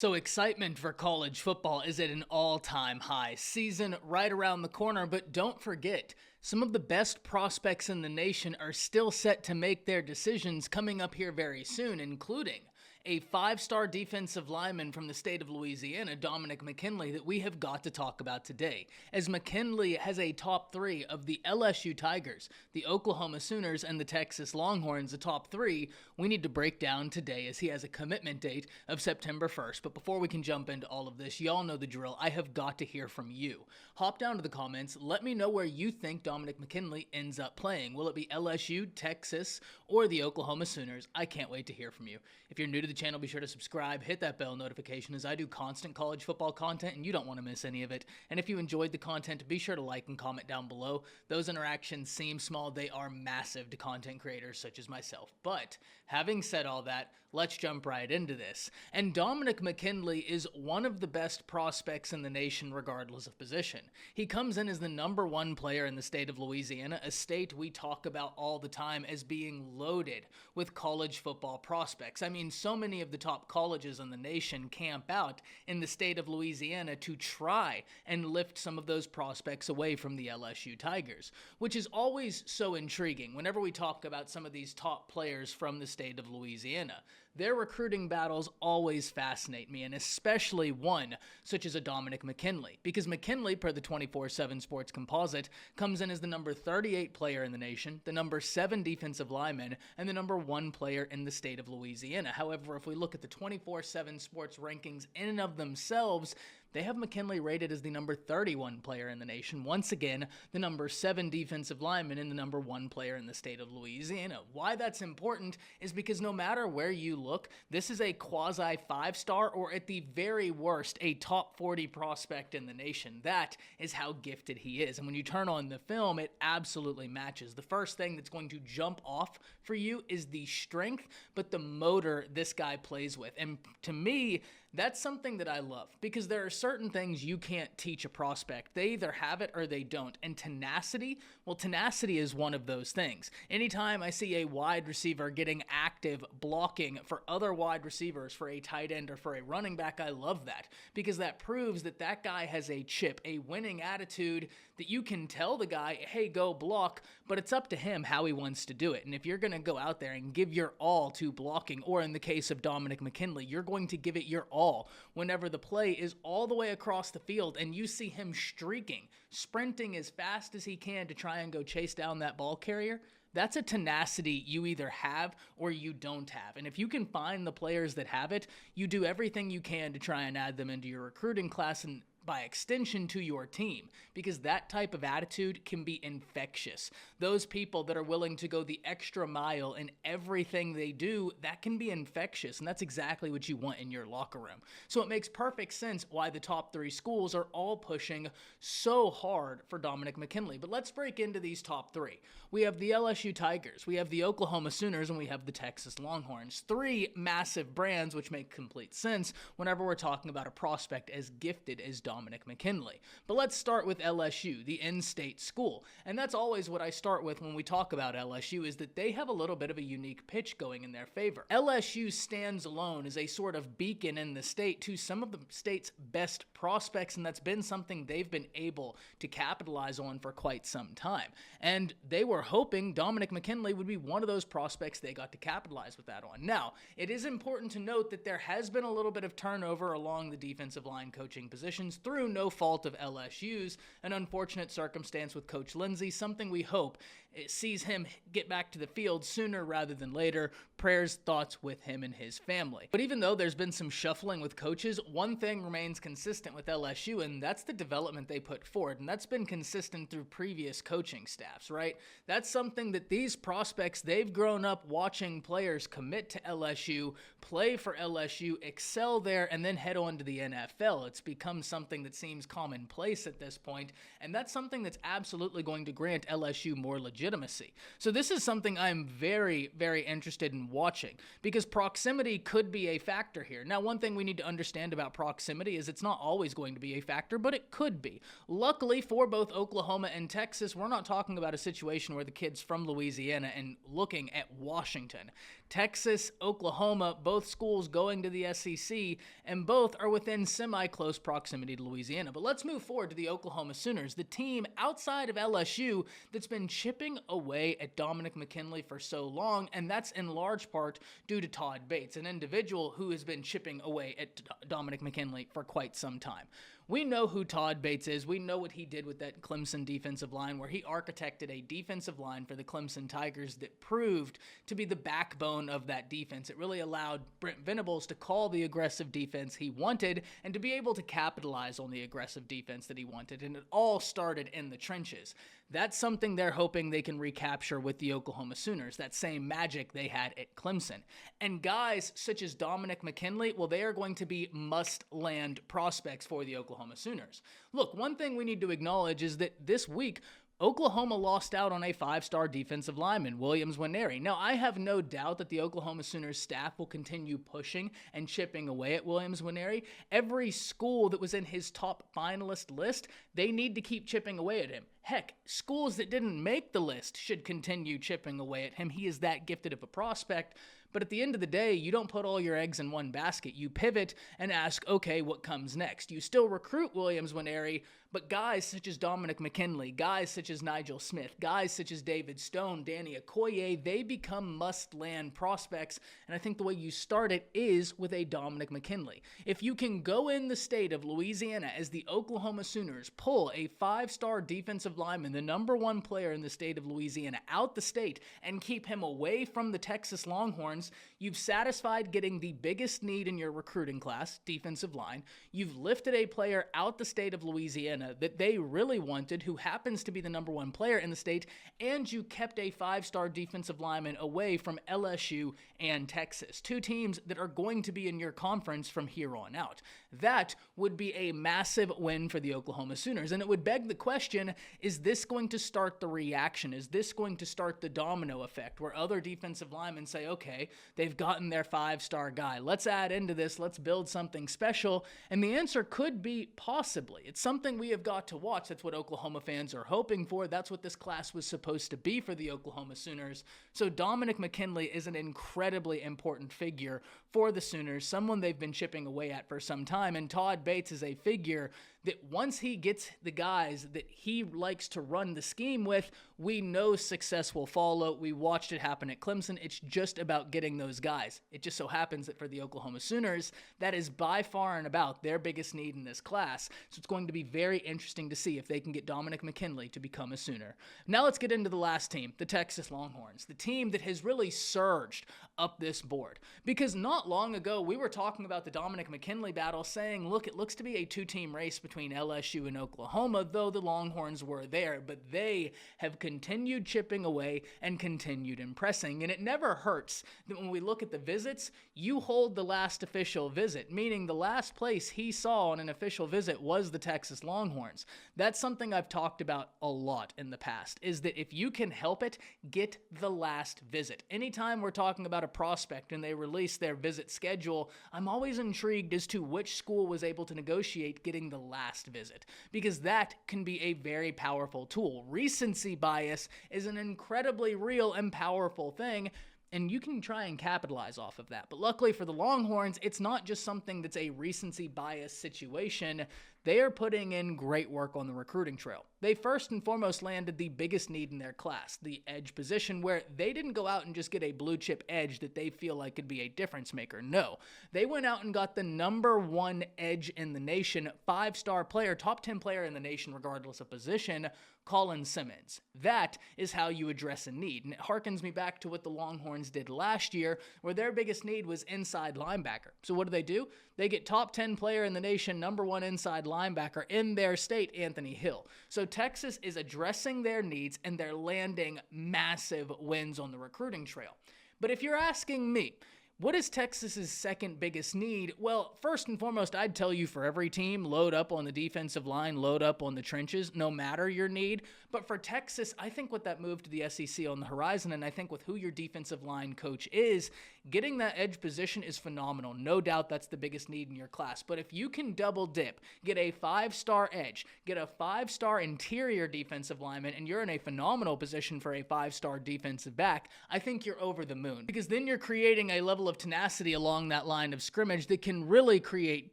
So excitement for college football is at an all-time high. Season right around the corner, but don't forget, some of the best prospects in the nation are still set to make their decisions coming up here very soon, including a five-star defensive lineman from the state of Louisiana, Dominick McKinley, that we have got to talk about today, as McKinley has a top three of the LSU Tigers, the Oklahoma Sooners, and the Texas Longhorns, the top three we need to break down today as he has a commitment date of September 1st. But before we can jump into all of this, y'all know the drill. I have got to hear from you. Hop down to the comments. Let me know where you think Dominick McKinley ends up playing. Will it be LSU, Texas, or the Oklahoma Sooners? I can't wait to hear from you. If you're new to the channel, be sure to subscribe, hit that bell notification as I do constant college football content and you don't want to miss any of it. And if you enjoyed the content, be sure to like and comment down below. Those interactions seem small, they are massive to content creators such as myself. But having said all that, let's jump right into this. And Dominick McKinley is one of the best prospects in the nation regardless of position. He comes in as the #1 player in the state of Louisiana, a state we talk about all the time as being loaded with college football prospects. I mean, so many of the top colleges in the nation camp out in the state of Louisiana to try and lift some of those prospects away from the LSU Tigers, which is always so intriguing whenever we talk about some of these top players from the state of Louisiana. Their recruiting battles always fascinate me, and especially one such as a Dominick McKinley, because McKinley, per the 24/7 Sports Composite, comes in as the number 38 player in the nation, the number 7 defensive lineman, and the number 1 player in the state of Louisiana. However, if we look at the 24/7 Sports rankings in and of themselves, they have McKinley rated as the number 31 player in the nation. Once again, the number 7 defensive lineman and the number 1 player in the state of Louisiana. Why that's important is because no matter where you look, this is a quasi 5-star or at the very worst, a top 40 prospect in the nation. That is how gifted he is. And when you turn on the film, it absolutely matches. The first thing that's going to jump off for you is the strength, but the motor this guy plays with. And to me, that's something that I love, because there are certain things you can't teach a prospect. They either have it or they don't. And tenacity, well, tenacity is one of those things. Anytime I see a wide receiver getting active blocking for other wide receivers, for a tight end or for a running back, I love that, because that proves that that guy has a chip, a winning attitude, that you can tell the guy, hey, go block, but it's up to him how he wants to do it. And if you're going to go out there and give your all to blocking, or in the case of Dominick McKinley, you're going to give it your all whenever the play is all the way across the field and you see him streaking, sprinting as fast as he can to try and go chase down that ball carrier, that's a tenacity you either have or you don't have. And if you can find the players that have it, you do everything you can to try and add them into your recruiting class and by extension to your team, because that type of attitude can be infectious. Those people that are willing to go the extra mile in everything they do, that can be infectious, and that's exactly what you want in your locker room. So it makes perfect sense why the top 3 schools are all pushing so hard for Dominick McKinley. But let's break into these top 3. We have the LSU Tigers, we have the Oklahoma Sooners, and we have the Texas Longhorns. 3 massive brands which make complete sense whenever we're talking about a prospect as gifted as Dominick McKinley. But let's start with LSU, the in-state school. And that's always what I start with when we talk about LSU, is that they have a little bit of a unique pitch going in their favor. LSU stands alone as a sort of beacon in the state to some of the state's best prospects, and that's been something they've been able to capitalize on for quite some time. And they were hoping Dominick McKinley would be one of those prospects they got to capitalize with that on. Now, it is important to note that there has been a little bit of turnover along the defensive line coaching positions through no fault of LSU's, an unfortunate circumstance with Coach Lindsey, something we hope it sees him get back to the field sooner rather than later. Prayers, thoughts with him and his family. But even though there's been some shuffling with coaches, one thing remains consistent with LSU, and that's the development they put forward, and that's been consistent through previous coaching staffs, right? That's something that these prospects, they've grown up watching players commit to LSU, play for LSU, excel there, and then head on to the NFL. It's become something that seems commonplace at this point, and that's something that's absolutely going to grant LSU more legitimacy. So this is something I'm very, very interested in watching, because proximity could be a factor here. Now, one thing we need to understand about proximity is it's not always going to be a factor, but it could be. Luckily for both Oklahoma and Texas, we're not talking about a situation where the kid's from Louisiana and looking at Washington. Texas, Oklahoma, both schools going to the SEC, and both are within semi-close proximity to Louisiana. But let's move forward to the Oklahoma Sooners, the team outside of LSU that's been chipping away at Dominick McKinley for so long, and that's in large part due to Todd Bates, an individual who has been chipping away at Dominick McKinley for quite some time. We know who Todd Bates is. We know what he did with that Clemson defensive line, where he architected a defensive line for the Clemson Tigers that proved to be the backbone of that defense. It really allowed Brent Venables to call the aggressive defense he wanted and to be able to capitalize on the aggressive defense that he wanted. And it all started in the trenches. That's something they're hoping they can recapture with the Oklahoma Sooners, that same magic they had at Clemson. And guys such as Dominick McKinley, well, they are going to be must-land prospects for the Oklahoma Sooners. Look, one thing we need to acknowledge is that this week, Oklahoma lost out on a 5-star defensive lineman, Williams Nwaneri. Now, I have no doubt that the Oklahoma Sooners staff will continue pushing and chipping away at Williams Nwaneri. Every school that was in his top finalist list, they need to keep chipping away at him. Heck, schools that didn't make the list should continue chipping away at him. He is that gifted of a prospect. But at the end of the day, you don't put all your eggs in one basket. You pivot and ask, okay, what comes next? You still recruit Williams Nwaneri, but guys such as Dominick McKinley, guys such as Nigel Smith, guys such as David Stone, Danny Okoye, they become must-land prospects, and I think the way you start it is with a Dominick McKinley. If you can go in the state of Louisiana as the Oklahoma Sooners, pull a 5-star defensive lineman, the number 1 player in the state of Louisiana, out the state and keep him away from the Texas Longhorns, you've satisfied getting the biggest need in your recruiting class, defensive line. You've lifted a player out the state of Louisiana that they really wanted, who happens to be the number 1 player in the state, and you kept a 5-star defensive lineman away from LSU and Texas, 2 teams that are going to be in your conference from here on out. That would be a massive win for the Oklahoma Sooners, and it would beg the question, is this going to start the reaction? Is this going to start the domino effect where other defensive linemen say, okay, they've gotten their 5-star guy. Let's add into this. Let's build something special. And the answer could be possibly. It's something we have got to watch. That's what Oklahoma fans are hoping for. That's what this class was supposed to be for the Oklahoma Sooners. So Dominick McKinley is an incredibly important figure for the Sooners, someone they've been chipping away at for some time. And Todd Bates is a figure that once he gets the guys that he likes to run the scheme with, we know success will follow. We watched it happen at Clemson. It's just about getting those guys. It just so happens that for the Oklahoma Sooners, that is by far and about their biggest need in this class. So it's going to be very interesting to see if they can get Dominick McKinley to become a Sooner. Now let's get into the last team, the Texas Longhorns, the team that has really surged up this board. Because not long ago, we were talking about the Dominick McKinley battle, saying, look, it looks to be a 2-team race between LSU and Oklahoma, though the Longhorns were there, but they have continued chipping away and continued impressing. And it never hurts that when we look at the visits, you hold the last official visit, meaning the last place he saw on an official visit was the Texas Longhorns. That's something I've talked about a lot in the past, is that if you can help it, get the last visit. Anytime we're talking about a prospect and they release their visit schedule, I'm always intrigued as to which school was able to negotiate getting the last visit, because that can be a very powerful tool. Recency bias is an incredibly real and powerful thing, and you can try and capitalize off of that. But luckily for the Longhorns, it's not just something that's a recency bias situation. They are putting in great work on the recruiting trail. They first and foremost landed the biggest need in their class, the edge position, where they didn't go out and just get a blue chip edge that they feel like could be a difference maker. No, they went out and got the number 1 edge in the nation, 5-star player, top 10 player in the nation regardless of position, Colin Simmons. That is how you address a need. And it harkens me back to what the Longhorns did last year, where their biggest need was inside linebacker. So what do? They get top 10 player in the nation, number 1 inside linebacker in their state, Anthony Hill. So Texas is addressing their needs, and they're landing massive wins on the recruiting trail. But if you're asking me, what is Texas's second biggest need? Well, first and foremost, I'd tell you for every team, load up on the defensive line, load up on the trenches, no matter your need. But for Texas, I think with that move to the SEC on the horizon, and I think with who your defensive line coach is, Getting that edge position is phenomenal. No doubt that's the biggest need in your class. But if you can double dip, get a 5-star edge, get a 5-star interior defensive lineman, and you're in a phenomenal position for a 5-star defensive back, I think you're over the moon. Because then you're creating a level of tenacity along that line of scrimmage that can really create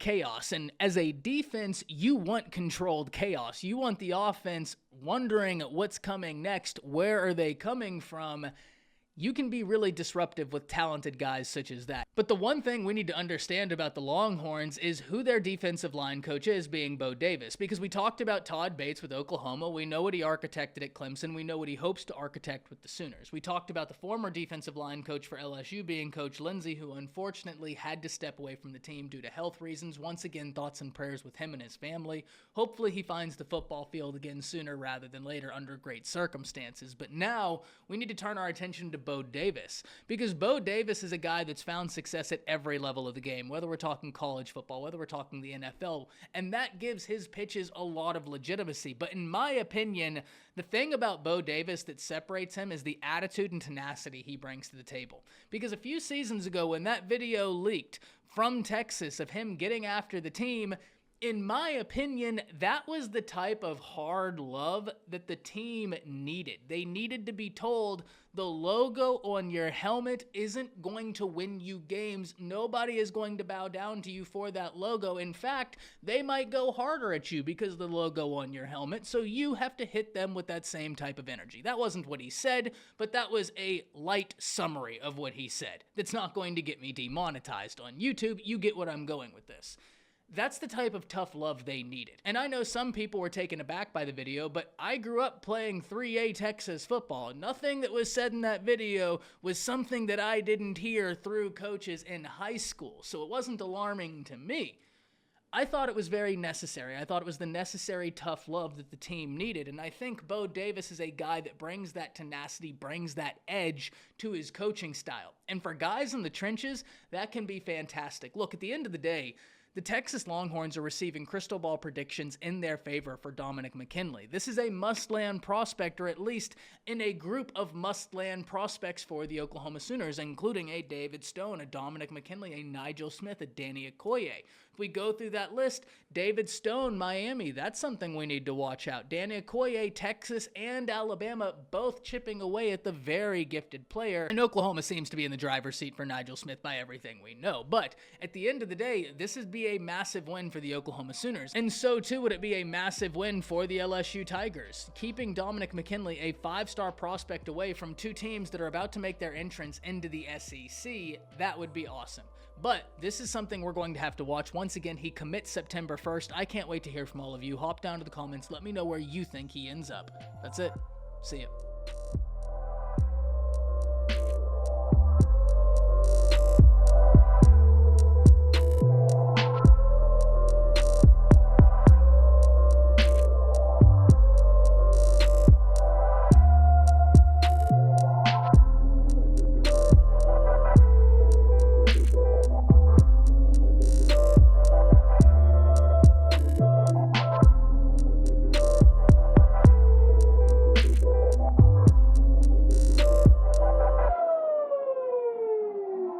chaos. And as a defense, you want controlled chaos. You want the offense wondering what's coming next, where are they coming from. You can be really disruptive with talented guys such as that. But the one thing we need to understand about the Longhorns is who their defensive line coach is, being Bo Davis. Because we talked about Todd Bates with Oklahoma. We know what he architected at Clemson. We know what he hopes to architect with the Sooners. We talked about the former defensive line coach for LSU being Coach Lindsey, who unfortunately had to step away from the team due to health reasons. Once again, thoughts and prayers with him and his family. Hopefully he finds the football field again sooner rather than later under great circumstances. But now we need to turn our attention to Bo Davis, because Bo Davis is a guy that's found success at every level of the game, whether we're talking college football, whether we're talking the NFL, and that gives his pitches a lot of legitimacy. But in my opinion, the thing about Bo Davis that separates him is the attitude and tenacity he brings to the table. Because a few seasons ago, when that video leaked from Texas of him getting after the team, in my opinion, that was the type of hard love that the team needed. They needed to be told the logo on your helmet isn't going to win you games. Nobody is going to bow down to you for that logo. In fact, they might go harder at you because of the logo on your helmet, so you have to hit them with that same type of energy. That wasn't what he said, but that was a light summary of what he said. That's not going to get me demonetized on YouTube. You get what I'm going with this. That's the type of tough love they needed. And I know some people were taken aback by the video, but I grew up playing 3A Texas football. Nothing that was said in that video was something that I didn't hear through coaches in high school, so it wasn't alarming to me. I thought it was very necessary. I thought it was the necessary tough love that the team needed, and I think Bo Davis is a guy that brings that tenacity, brings that edge to his coaching style. And for guys in the trenches, that can be fantastic. Look, at the end of the day, the Texas Longhorns are receiving crystal ball predictions in their favor for Dominick McKinley. This is a must-land prospect, or at least in a group of must-land prospects for the Oklahoma Sooners, including a David Stone, a Dominick McKinley, a Nigel Smith, a Danny Okoye. If we go through that list, David Stone, Miami, that's something we need to watch out. Danny Okoye, Texas and Alabama, both chipping away at the very gifted player. And Oklahoma seems to be in the driver's seat for Nigel Smith by everything we know. But at the end of the day, this would be a massive win for the Oklahoma Sooners. And so too would it be a massive win for the LSU Tigers. Keeping Dominick McKinley, a 5-star prospect, away from two teams that are about to make their entrance into the SEC, that would be awesome. But this is something we're going to have to watch. Once again, he commits September 1st. I can't wait to hear from all of you. Hop down to the comments. Let me know where you think he ends up. That's it. See ya.